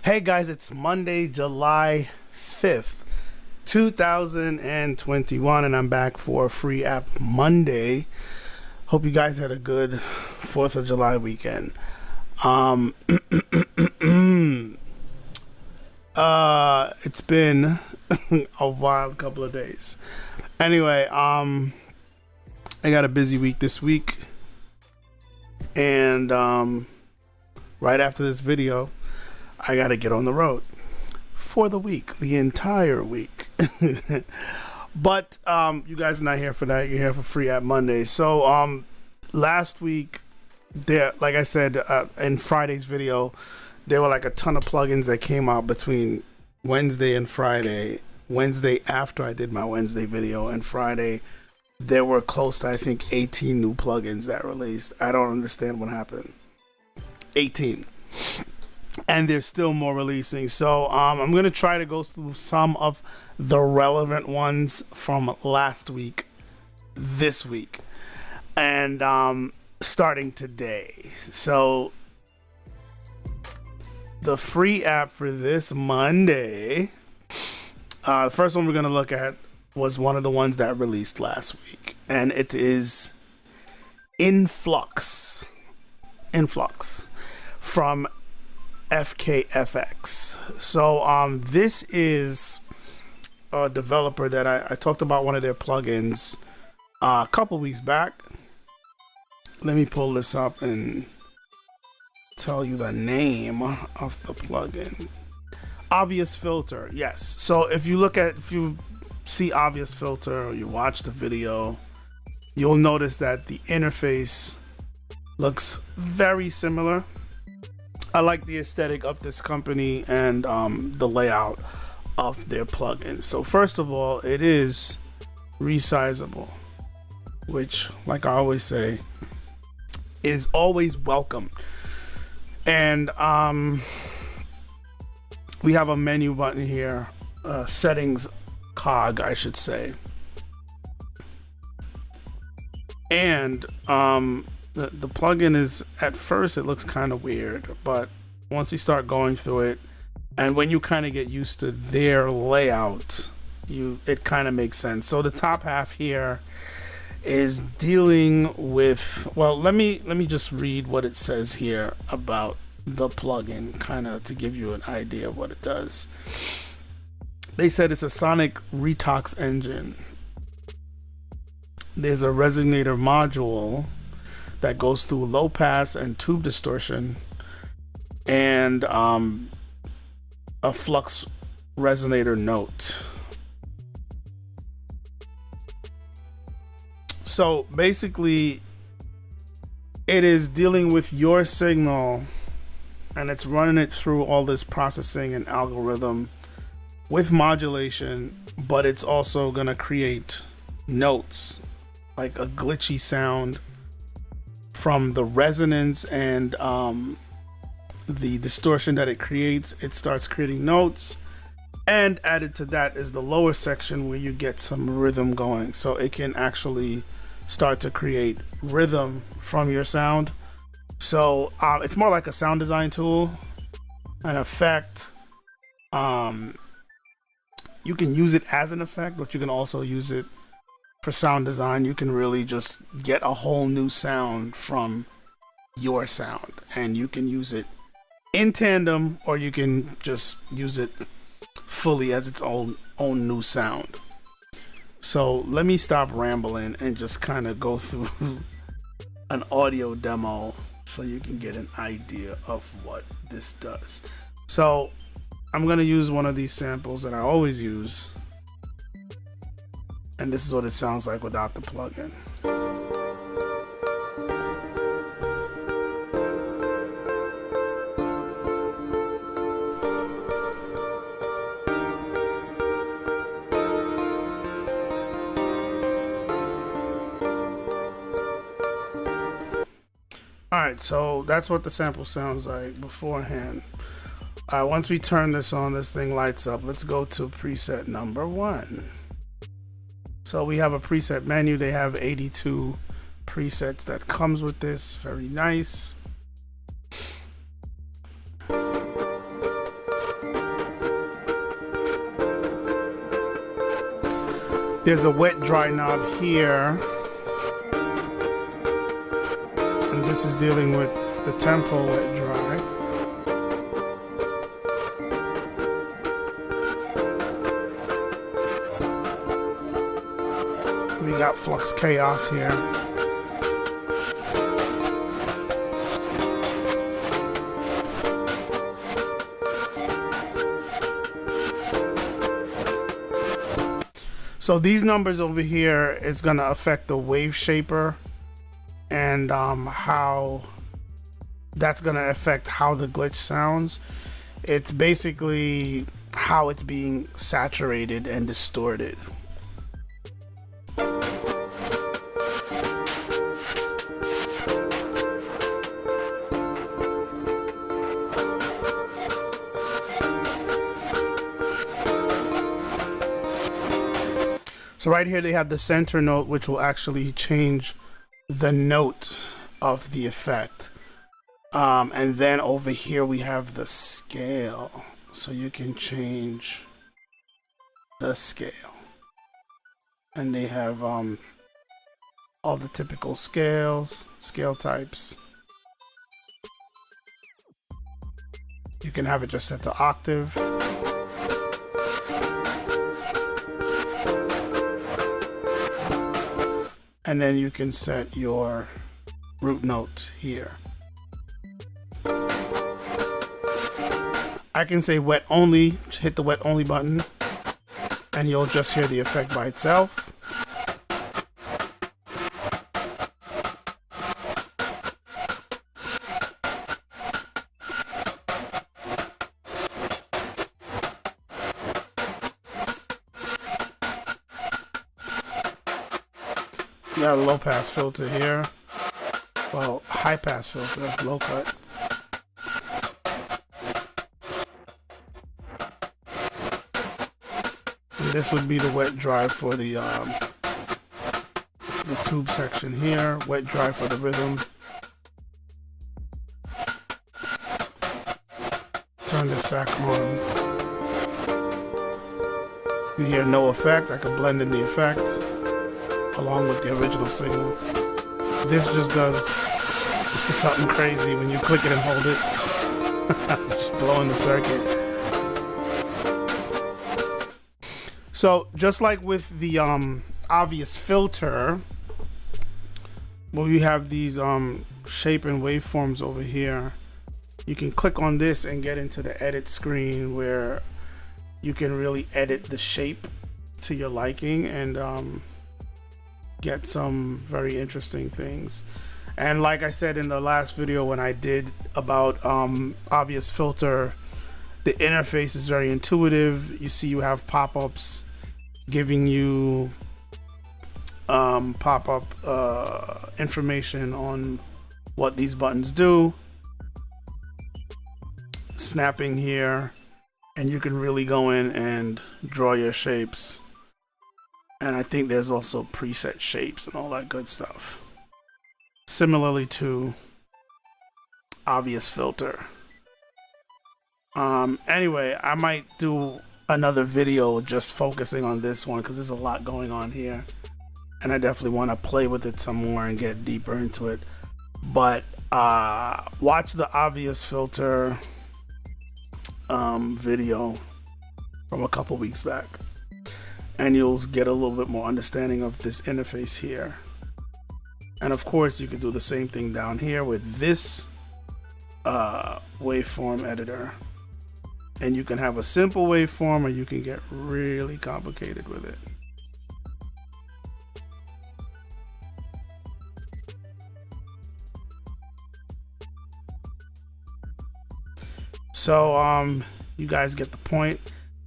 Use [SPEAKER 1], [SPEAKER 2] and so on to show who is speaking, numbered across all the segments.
[SPEAKER 1] Hey guys, it's Monday, July 5th, 2021, and I'm back for a free app Monday. Hope you guys had a good 4th of July weekend. It's been a wild couple of days. Anyway, I got a busy week this week, and right after this video, I gotta get on the road for the week, the entire week. But you guys are not here for that. You're here for Free App Monday. So last week, there, like I said in Friday's video, there were like a ton of plugins that came out between Wednesday and Friday. Wednesday after I did my Wednesday video, and Friday there were close to, I think, 18 new plugins that released. I don't understand what happened. 18. And there's still more releasing. So I'm going to try to go through some of the relevant ones from last week, this week, and starting today. So the free app for this Monday, the first one we're going to look at was one of the ones that released last week, and it is Influx from FXFX. So this is a developer that I talked about one of their plugins a couple weeks back. Let me pull this up and tell you the name of the plugin. Obvious Filter. Yes. So if you see Obvious Filter or you watch the video, you'll notice that the interface looks very similar. I like the aesthetic of this company and the layout of their plugins. So first of all, it is resizable, which, like I always say, is always welcome. And we have a menu button here, settings cog, I should say. And the plugin is, at first it looks kind of weird, but once you start going through it, and when you kind of get used to their layout, it kind of makes sense. So the top half here is dealing with, well, let me just read what it says here about the plugin, kind of to give you an idea of what it does. They said it's a sonic retox engine. There's a resonator module that goes through low pass and tube distortion, and a flux resonator note. So basically, it is dealing with your signal, and it's running it through all this processing and algorithm with modulation, but it's also gonna create notes, like a glitchy sound from the resonance and the distortion that it creates. It starts creating notes, and added to that is the lower section where you get some rhythm going. So it can actually start to create rhythm from your sound. So it's more like a sound design tool, an effect. You can use it as an effect, but you can also use it for sound design. You can really just get a whole new sound from your sound, and you can use it in tandem, or you can just use it fully as its own new sound. So let me stop rambling and just kind of go through an audio demo so you can get an idea of what this does. So I'm going to use one of these samples that I always use, and this is what it sounds like without the plugin. Alright, so that's what the sample sounds like beforehand. Once we turn this on, this thing lights up. Let's go to preset number 1. So we have a preset menu. They have 82 presets that comes with this. Very nice. There's a wet dry knob here, and this is dealing with the tempo wet dry. We got Flux Chaos here. So these numbers over here is going to affect the wave shaper, and how that's going to affect how the glitch sounds. It's basically how it's being saturated and distorted. So right here they have the center note, which will actually change the note of the effect. And then over here we have the scale. So you can change the scale. And they have all the typical scales, scale types. You can have it just set to octave. And then you can set your root note here. I can say wet only, hit the wet only button, and you'll just hear the effect by itself. You got a low pass filter here. Well, high pass filter, low cut. And this would be the wet dry for the tube section here. Wet dry for the rhythm. Turn this back on. You hear no effect. I can blend in the effect along with the original signal. This just does something crazy when you click it and hold it. Just blowing the circuit. So just like with the obvious filter, where we have these shape and waveforms over here, you can click on this and get into the edit screen where you can really edit the shape to your liking and get some very interesting things. And like I said in the last video when I did about obvious filter, the interface is very intuitive. You see you have pop-ups giving you pop-up information on what these buttons do. Snapping here, and you can really go in and draw your shapes. And I think there's also preset shapes and all that good stuff. Similarly to obvious filter. Anyway, I might do another video just focusing on this one because there's a lot going on here. And I definitely want to play with it some more and get deeper into it. But watch the obvious filter video from a couple weeks back. And you'll get a little bit more understanding of this interface here. And of course, you can do the same thing down here with this waveform editor. And you can have a simple waveform, or you can get really complicated with it. So you guys get the point.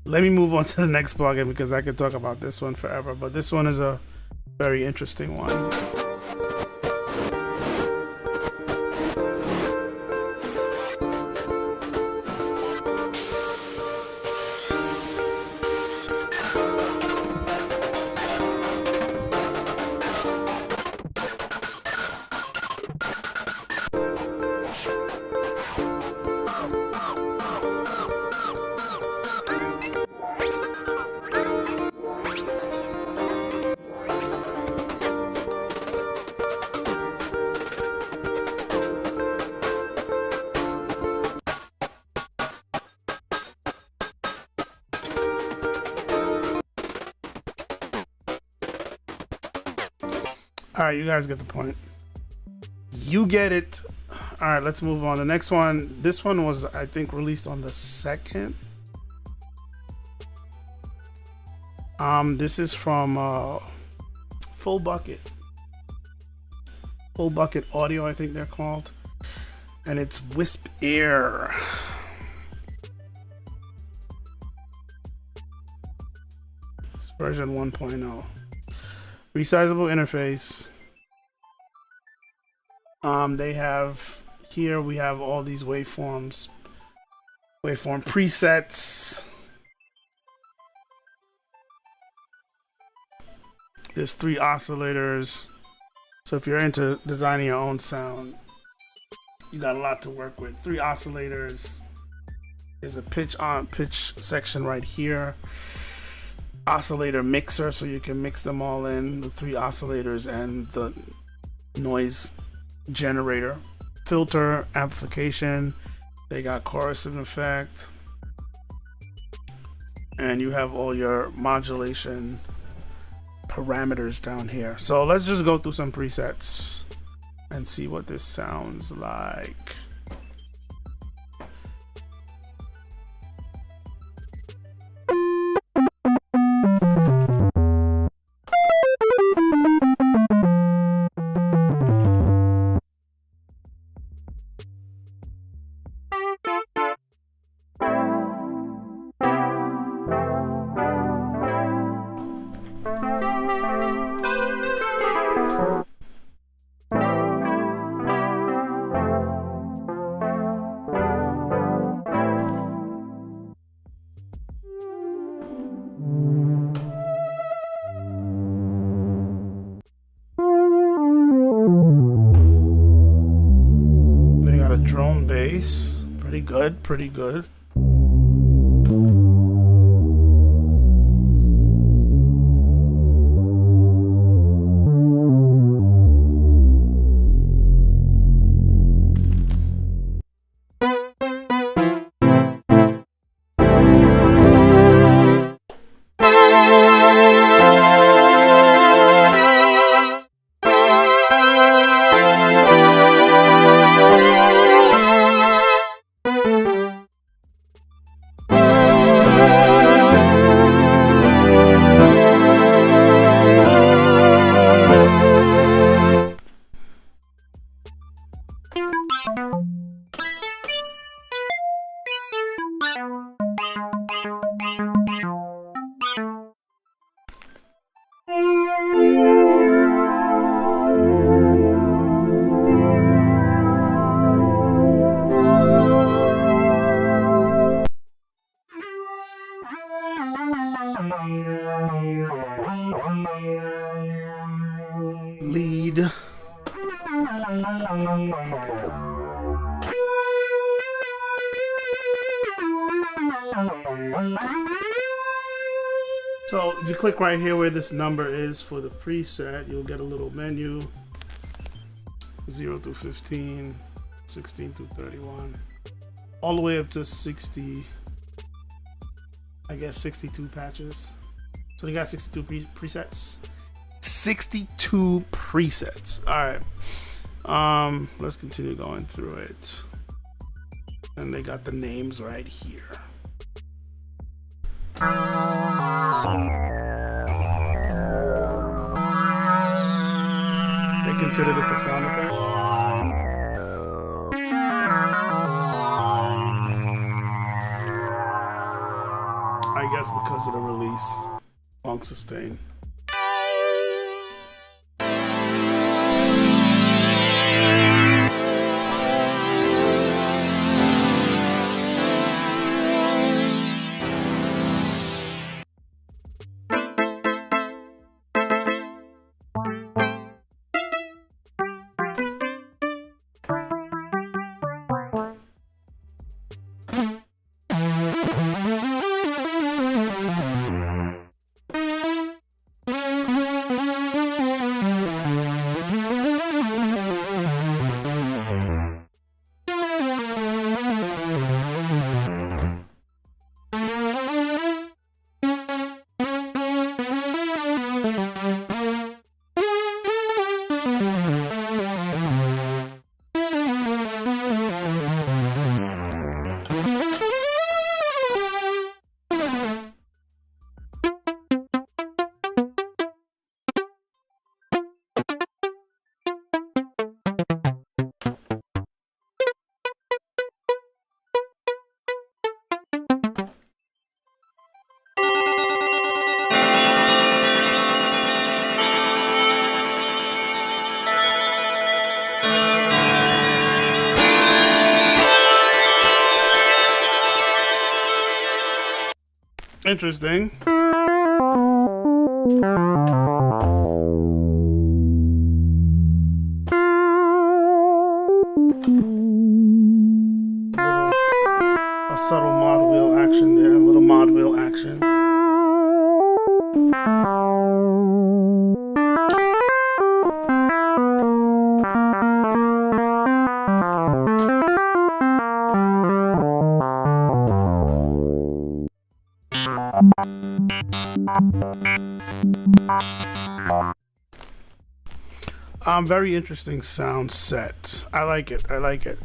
[SPEAKER 1] Let me move on to the next plugin because I could talk about this one forever, but this one is a very interesting one. All right, you guys get the point. You get it. All right, let's move on. The next one, this one was, I think, released on the 2nd. This is from Full Bucket Audio, I think they're called, and it's WispAir. It's version 1.0. Resizable interface. They have here, we have all these waveform presets. There's 3 oscillators. So if you're into designing your own sound, you got a lot to work with. 3 oscillators. There's a pitch section right here. Oscillator mixer, so you can mix them all in, the 3 oscillators and the noise generator. Filter, amplification. They got chorus and effect. And you have all your modulation parameters down here. So let's just go through some presets and see what this sounds like. Drone bass, pretty good, pretty good. Lead. So if you click right here where this number is for the preset, you'll get a little menu. 0 through 15, 16 through 31, all the way up to 60, I guess 62 patches. So they got 62 presets. 62 presets. All right. Let's continue going through it. And they got the names right here. They consider this a sound effect. I guess because of the release, long sustain. Interesting. A subtle mod wheel action there, a little mod wheel action. Very interesting sound set. I like it. I like it.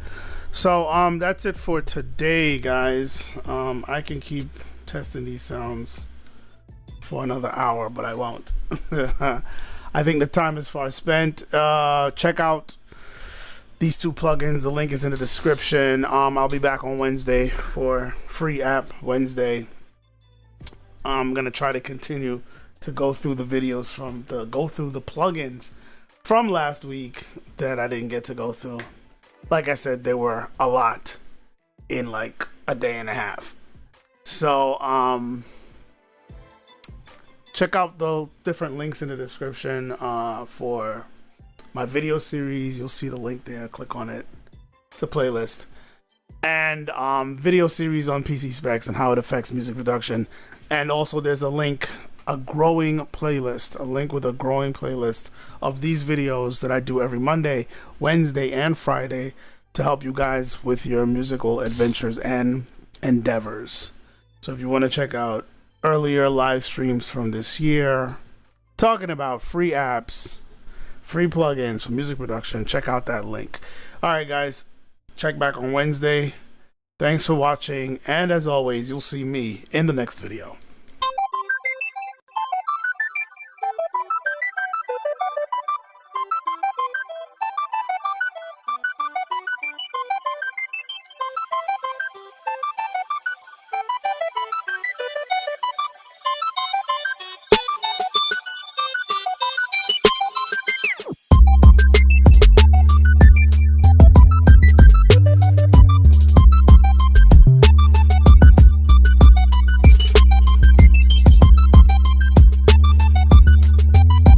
[SPEAKER 1] So that's it for today, guys. I can keep testing these sounds for another hour, but I won't. I think the time is far spent. Check out these two plugins. The link is in the description. I'll be back on Wednesday for Free App Wednesday. I'm gonna try to continue to go through the videos go through the plugins from last week that I didn't get to go through. Like I said, there were a lot in like a day and a half. So check out the different links in the description for my video series. You'll see the link there. Click on it. It's a playlist. And video series on PC specs and how it affects music production. And also there's a link, a growing playlist, a link with a growing playlist of these videos that I do every Monday, Wednesday, and Friday to help you guys with your musical adventures and endeavors. So if you want to check out earlier live streams from this year, talking about free apps, free plugins for music production, check out that link. All right, guys, check back on Wednesday. Thanks for watching, and as always, you'll see me in the next video.